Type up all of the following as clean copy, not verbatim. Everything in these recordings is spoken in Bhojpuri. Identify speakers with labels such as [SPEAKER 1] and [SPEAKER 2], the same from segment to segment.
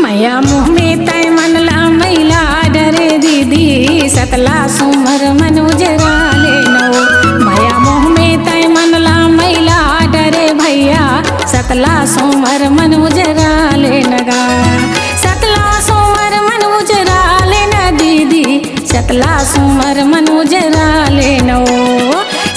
[SPEAKER 1] मैया मुँह में तय मनला मैला डरे दीदी सतला सुमर मन उजरा ले नो। मैया मुँह में तय मनला मैला डरे भैया सतला सुमर मन उजरा ले नगा। सतला सुमर मन उजरा ले न दीदी सतला सुमर मन उजरा ले नो।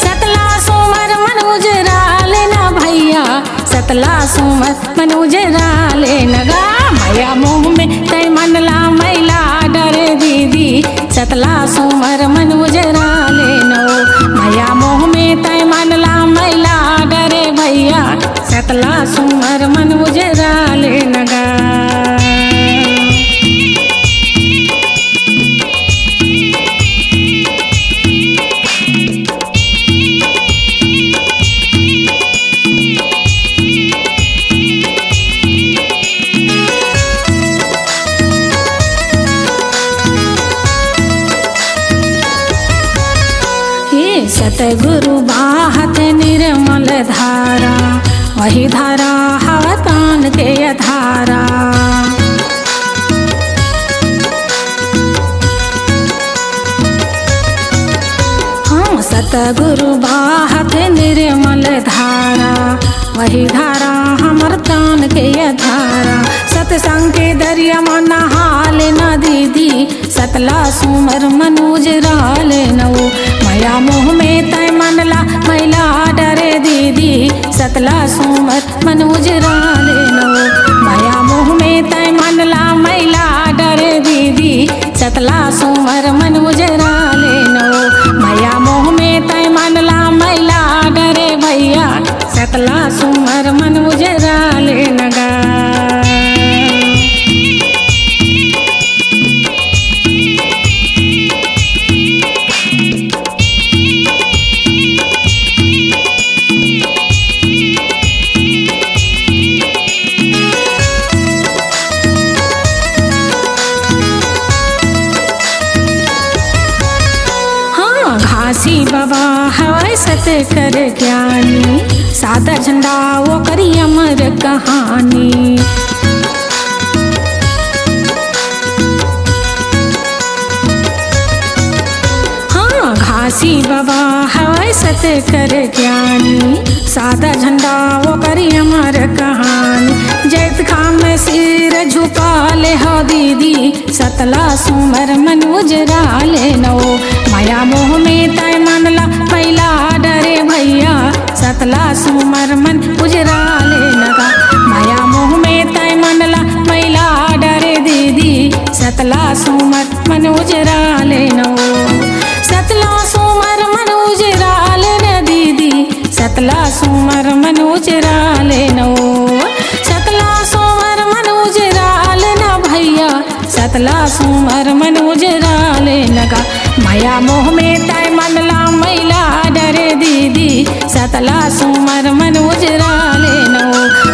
[SPEAKER 1] सतला सुमर मन उजरा ले न भैया सतला सुमर मन उजरा ले नगा। मैया मुँह में तय मनला मैला डरे दीदी सतला सुमर मन उजरा ले नो। मैया मुँह में तय मनला मैला डरे भैया सतला सुमर मन उजरा ले नगा। सतगुरु बाहत निर्मल धारा वही धारा हवतान के धारा। हाँ सतगुरु बाहत निर्मल धारा वही धारा हमर तान के धारा। सतसंग के दरिया मन हाल न दीदी सतला सुमर मन उजरा ले नो। मैया मुँह में तय मनला मैला डरे दीदी सतला सुमर मन उजरा ले नो। मैया मुँह में तय मनला मैला डरे दीदी सतला सुमर मन उजरा ले नो। मैया मुँह में तय मनला मैला डरे भैया सतला सुमर मन उजरा ले नगा। घासी बाबा हवाई सत कर ज्ञानी सादा झंडा वो करी अमर कहानी। हाँ घासी बाबा हवाई सत कर ज्ञानी सादा झंडा वो करी अमर कहानी। जैत खाम सिर झुका ले हो दीदी सतला सुमर मन उजरा ले नो। माया मोह में तय मनला मैला डरे भैया सतला सुमर मन उजरा ले नगा। माया मोह में तय मनला मैला डरे दीदी सतला सुमर मन उजरा ले नो। सतला सुमर मन उजरा ले न दीदी सतला सुमर मन उजरा ले नो। सतला सुमर मन उजरा ले न भैया सतला सुमर मन उजरा ले नगा। माया मोह में तय मनला मैला डरे दीदी सतला सुमर मन उजरा ले नो।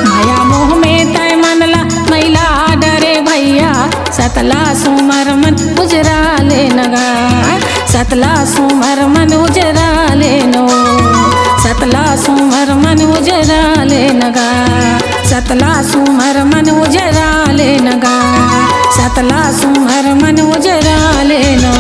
[SPEAKER 1] माया मोह में तय मनला मैला डरे भैया सतला सुमर मन उजरा ले नगा। सतला सुमर मन उजरा ले नो। सतला सुमर मन उजरा ले नगा। सतला सुमर मन उजरा ले नगा। सतला सुमर मन उजरा ले नो।